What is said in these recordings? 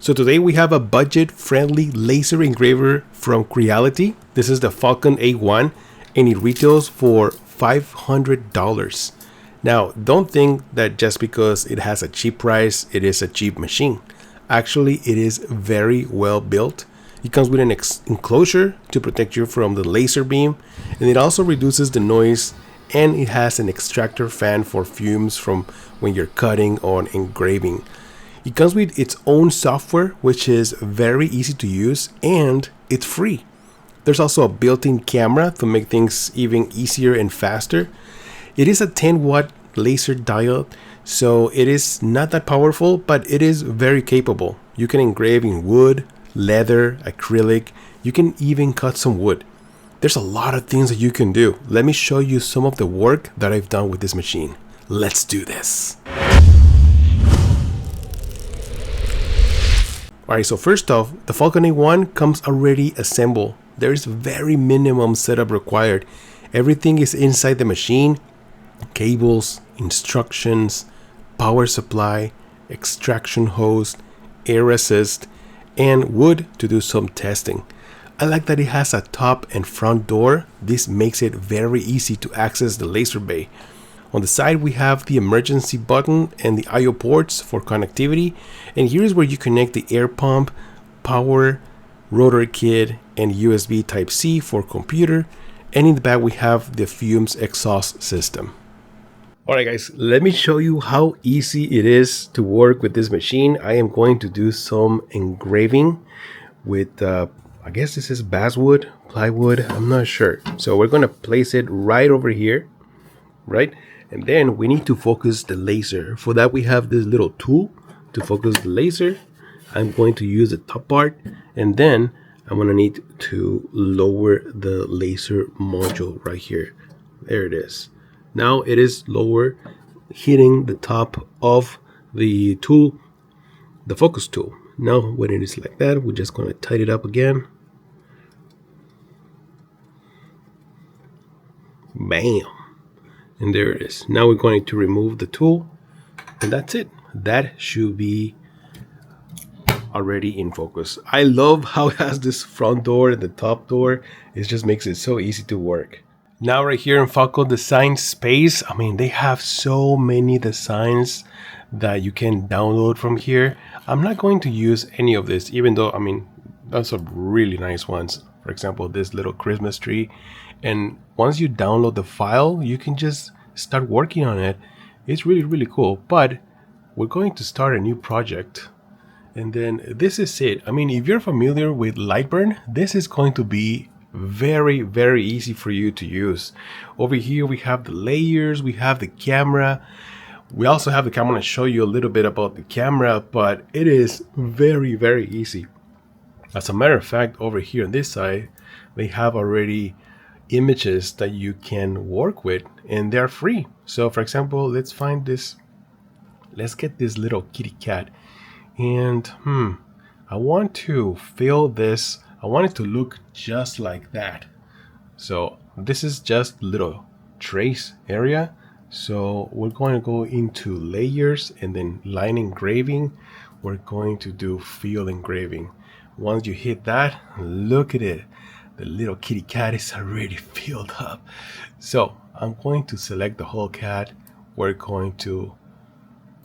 So today we have a budget-friendly laser engraver from Creality. This is the Falcon A1 and it retails for $500. Now, don't think that just because it has a cheap price, it is a cheap machine. Actually, it is very well built. It comes with an enclosure to protect you from the laser beam, and it also reduces the noise, and it has an extractor fan for fumes from when you're cutting or engraving. It comes with its own software, which is very easy to use, and it's free. There's also a built-in camera to make things even easier and faster. It is a 10-watt laser diode, so it is not that powerful, but it is very capable. You can engrave in wood, leather, acrylic. You can even cut some wood. There's a lot of things that you can do. Let me show you some of the work that I've done with this machine. Let's do this. Alright, so first off, the Falcon A1 comes already assembled. There is very minimum setup required. Everything is inside the machine. Cables, instructions, power supply, extraction hose, air assist, and wood to do some testing. I like that it has a top and front door. This makes it very easy to access the laser bay. On the side we have the emergency button and the I/O ports for connectivity, and here's where you connect the air pump, power, rotor kit, and USB Type-C for computer, and in the back we have the fumes exhaust system. Alright guys, let me show you how easy it is to work with this machine. I am going to do some engraving with, I guess this is basswood, plywood, I'm not sure. So we're going to place it right over here, right? And then we need to focus the laser. For that we have this little tool to focus the laser. I'm going to use the top part, and then I'm going to need to lower the laser module right here. There it is. Now it is lower, hitting the top of the tool, the focus tool. Now when it is like that, we're just going to tighten it up again. Bam. And there it is. Now we're going to remove the tool, and that's it. That should be already in focus. I love how it has this front door and the top door. It just makes it so easy to work. Now right here in Falcon Design Space, I mean, they have so many designs that you can download from here. I'm not going to use any of this, even though, I mean, that's some really nice ones. For example, this little Christmas tree. And once you download the file, you can just start working on it. It's really, really cool. But we're going to start a new project. And then this is it. I mean, if you're familiar with Lightburn, this is going to be very, very easy for you to use. Over here we have the layers, we have the camera. We also have the camera. I'm going to show you a little bit about the camera, but it is very, very easy. As a matter of fact, over here on this side, they have already images that you can work with, and they're free. So for example, let's find this. Let's get this little kitty cat. And I want to fill this. I want it to look just like that. So this is just little trace area. So we're going to go into layers and then line engraving. We're going to do field engraving. Once you hit that, look at it. The little kitty cat is already filled up. So I'm going to select the whole cat. We're going to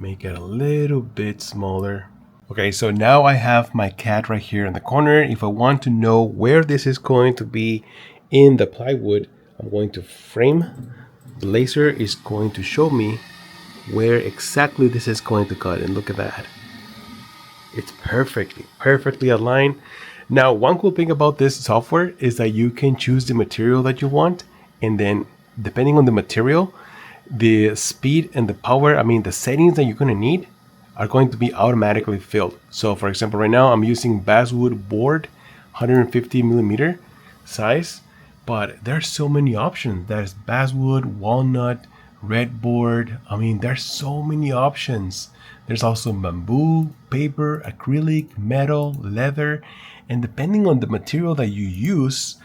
make it a little bit smaller. Okay, so now I have my cat right here in the corner. If I want to know where this is going to be in the plywood, I'm going to frame. The laser is going to show me where exactly this is going to cut. And look at that. It's perfectly aligned. Now, one cool thing about this software is that you can choose the material that you want. And then depending on the material, the speed and the power, I mean, the settings that you're going to need are going to be automatically filled. So for example, right now I'm using basswood board, 150 millimeter size, but there's so many options. There's basswood, walnut, red board. I mean, there's so many options. There's also bamboo, paper, acrylic, metal, leather, and depending on the material that you use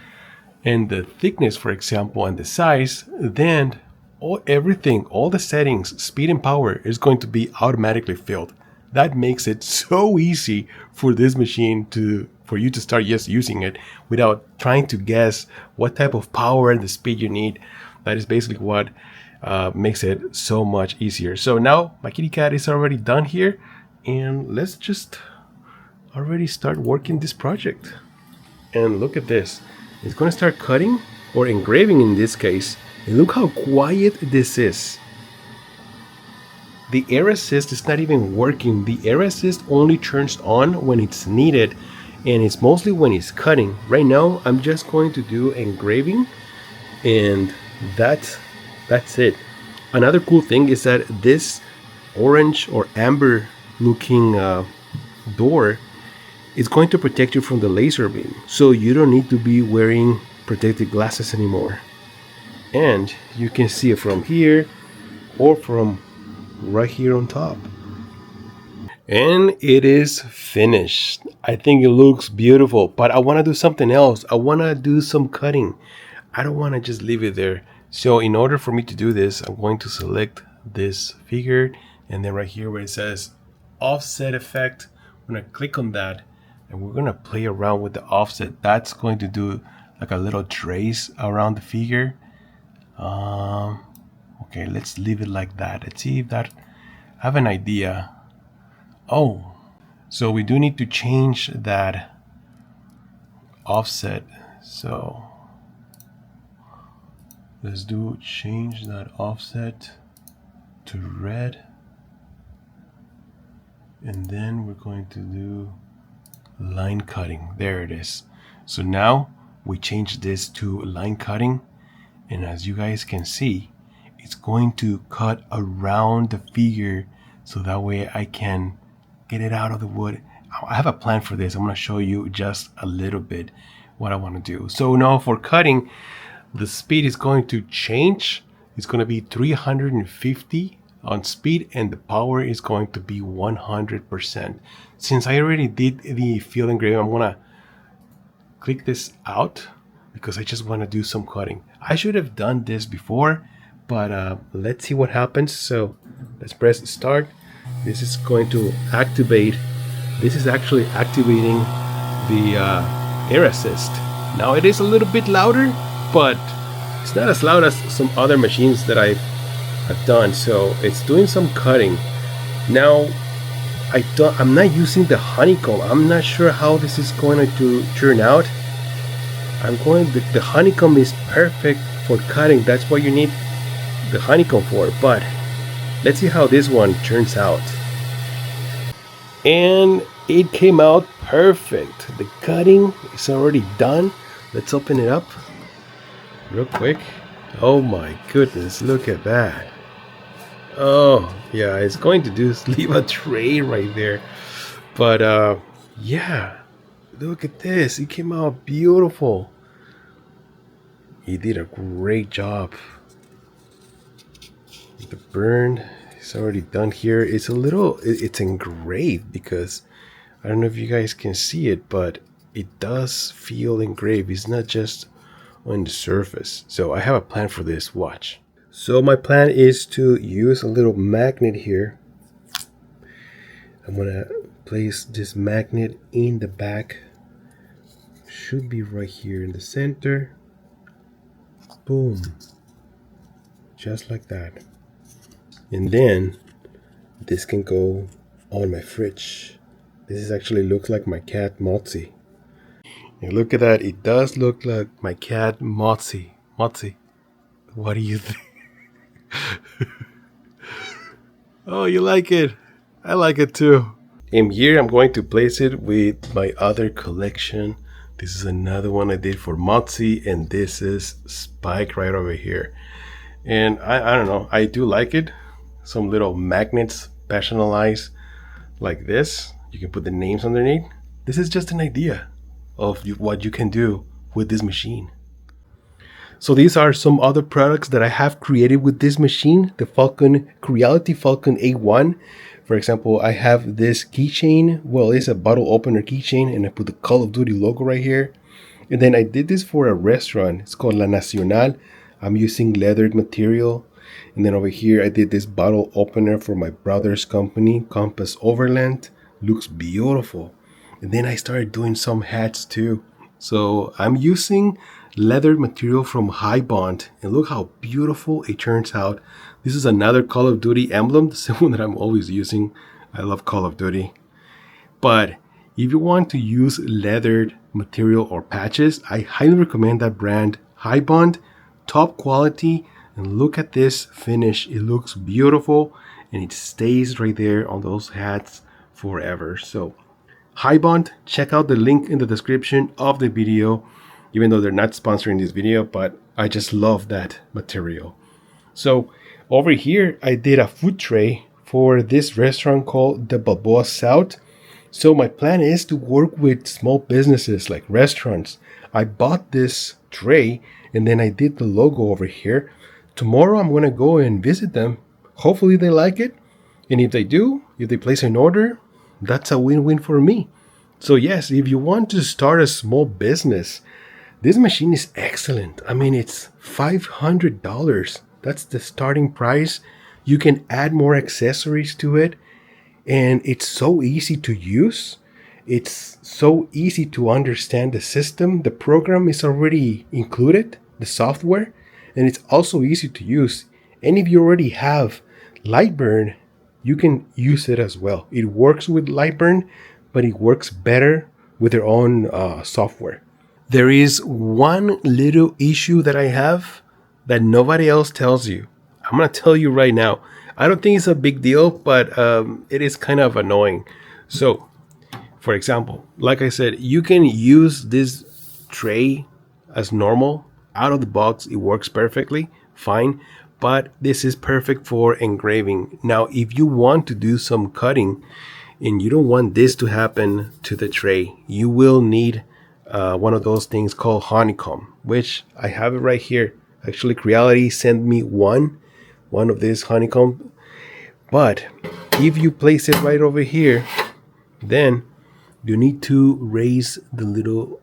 and the thickness, for example, and the size, then everything, all the settings, speed and power is going to be automatically filled. That makes it so easy for this machine for you to start just using it without trying to guess what type of power and the speed you need. That is basically what makes it so much easier. So now my kitty cat is already done here, and let's just already start working this project. And look at this. It's going to start cutting or engraving in this case. And look how quiet this is. The air assist is not even working. The air assist only turns on when it's needed, and it's mostly when it's cutting. Right now I'm just going to do engraving, and that's it. Another cool thing is that this orange or amber looking door is going to protect you from the laser beam, so you don't need to be wearing protective glasses anymore. And you can see it from here or from right here on top. And it is finished. I think it looks beautiful, but I want to do something else. I want to do some cutting. I don't want to just leave it there. So in order for me to do this, I'm going to select this figure, and then right here where it says offset effect, I'm going to click on that, and we're going to play around with the offset. That's going to do like a little trace around the figure. Okay, let's leave it like that. Let's see if that, I have an idea. Oh, so we do need to change that offset. So let's change that offset to red. And then we're going to do line cutting. There it is. So now we change this to line cutting. And as you guys can see, it's going to cut around the figure, so that way I can get it out of the wood. I have a plan for this. I'm going to show you just a little bit what I want to do. So now for cutting, the speed is going to change. It's going to be 350 on speed, and the power is going to be 100%. Since I already did the field engraving, I'm going to click this out because I just want to do some cutting. I should have done this before, but let's see what happens. So let's press start. This is going to activate. This is actually activating the air assist. Now it is a little bit louder, but it's not as loud as some other machines that I've done. So it's doing some cutting. Now I'm not using the honeycomb. I'm not sure how this is going to turn out. The honeycomb is perfect for cutting. That's what you need the honeycomb for. But let's see how this one turns out. And it came out perfect. The cutting is already done. Let's open it up real quick. Oh my goodness, look at that. Oh yeah, it's going to do leave a tray right there. But yeah, look at this. It came out beautiful. He did a great job. The burn is already done here. It's engraved because I don't know if you guys can see it, but it does feel engraved. It's not just on the surface. So I have a plan for this. Watch. So my plan is to use a little magnet here. I'm gonna place this magnet in the back. Should be right here in the center. Boom. Just like that. And then this can go on my fridge. This actually looks like my cat Motzi. And look at that. It does look like my cat Motzi. Motzi, what do you think? Oh, you like it? I like it too. And here I'm going to place it with my other collection. This is another one I did for Motzi, and this is Spike right over here. And I don't know, I do like it. Some little magnets personalized like this. You can put the names underneath. This is just an idea of what you can do with this machine. So these are some other products that I have created with this machine, the Creality Falcon A1. For example, I have this keychain. Well, it's a bottle opener keychain, and I put the Call of Duty logo right here. And then I did this for a restaurant. It's called La Nacional. I'm using leather material. And then over here, I did this bottle opener for my brother's company, Compass Overland. Looks beautiful. And then I started doing some hats too. So I'm using leather material from High Bond. And look how beautiful it turns out. This is another Call of Duty emblem, the same one that I'm always using. I love Call of Duty. But if you want to use leathered material or patches, I highly recommend that brand, High Bond. Top quality, and look at this finish. It looks beautiful and it stays right there on those hats forever. So High Bond, check out the link in the description of the video, even though they're not sponsoring this video, but I just love that material. So over here, I did a food tray for this restaurant called the Balboa South. So my plan is to work with small businesses like restaurants. I bought this tray and then I did the logo over here. Tomorrow I'm going to go and visit them. Hopefully they like it. And if they do, if they place an order, that's a win-win for me. So yes, if you want to start a small business, this machine is excellent. I mean, it's $500. That's the starting price. You can add more accessories to it. And it's so easy to use. It's so easy to understand the system. The program is already included, the software, and it's also easy to use. And if you already have Lightburn, you can use it as well. It works with Lightburn, but it works better with their own software. There is one little issue that I have that nobody else tells you. I'm going to tell you right now. I don't think it's a big deal, but it is kind of annoying. So, for example, like I said, you can use this tray as normal. Out of the box, it works perfectly, fine. But this is perfect for engraving. Now, if you want to do some cutting and you don't want this to happen to the tray, you will need one of those things called honeycomb, which I have it right here. Actually, Creality sent me one of these honeycomb. But if you place it right over here, then you need to raise the little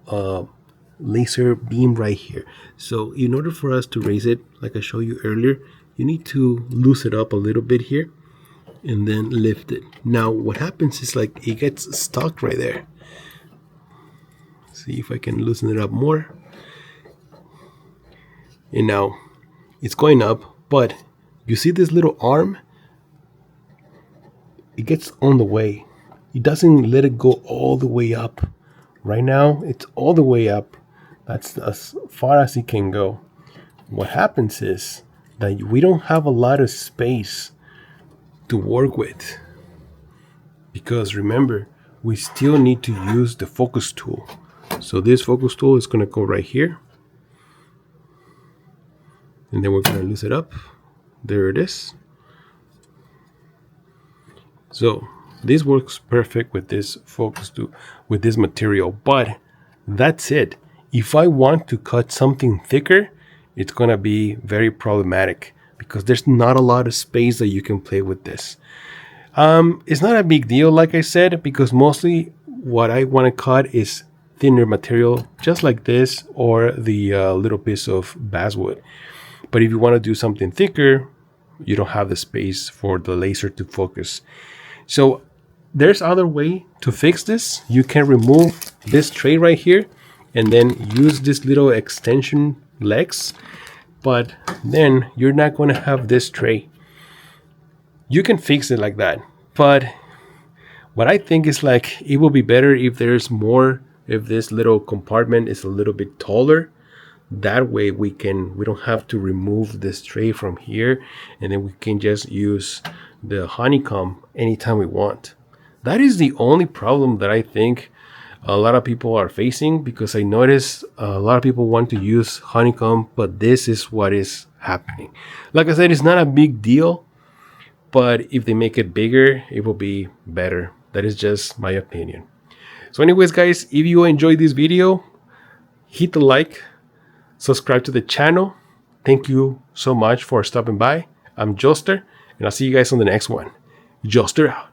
laser beam right here. So in order for us to raise it, like I showed you earlier, you need to loosen it up a little bit here and then lift it. Now what happens is like it gets stuck right there. See if I can loosen it up more. And now it's going up, but you see this little arm? It gets on the way. It doesn't let it go all the way up. Right now, it's all the way up. That's as far as it can go. What happens is that we don't have a lot of space to work with. Because remember, we still need to use the focus tool. So this focus tool is going to go right here. And then we're going to loosen it up. There it is. So this works perfect with this focus tool, with this material, but that's it. If I want to cut something thicker, it's going to be very problematic because there's not a lot of space that you can play with this. It's not a big deal, like I said, because mostly what I want to cut is thinner material, just like this, or the little piece of basswood. But if you want to do something thicker, you don't have the space for the laser to focus. So there's other way to fix this. You can remove this tray right here and then use this little extension legs, but then you're not going to have this tray. You can fix it like that, but what I think is like it will be better if there's more, if this little compartment is a little bit taller. That way we don't have to remove this tray from here, and then we can just use the honeycomb anytime we want. That is the only problem that I think a lot of people are facing, because I notice a lot of people want to use honeycomb, but this is what is happening. Like I said, it's not a big deal, but if they make it bigger, it will be better. That is just my opinion. So anyways, guys, if you enjoyed this video, hit the like, subscribe to the channel. Thank you so much for stopping by. I'm Joster, and I'll see you guys on the next one. Joster out.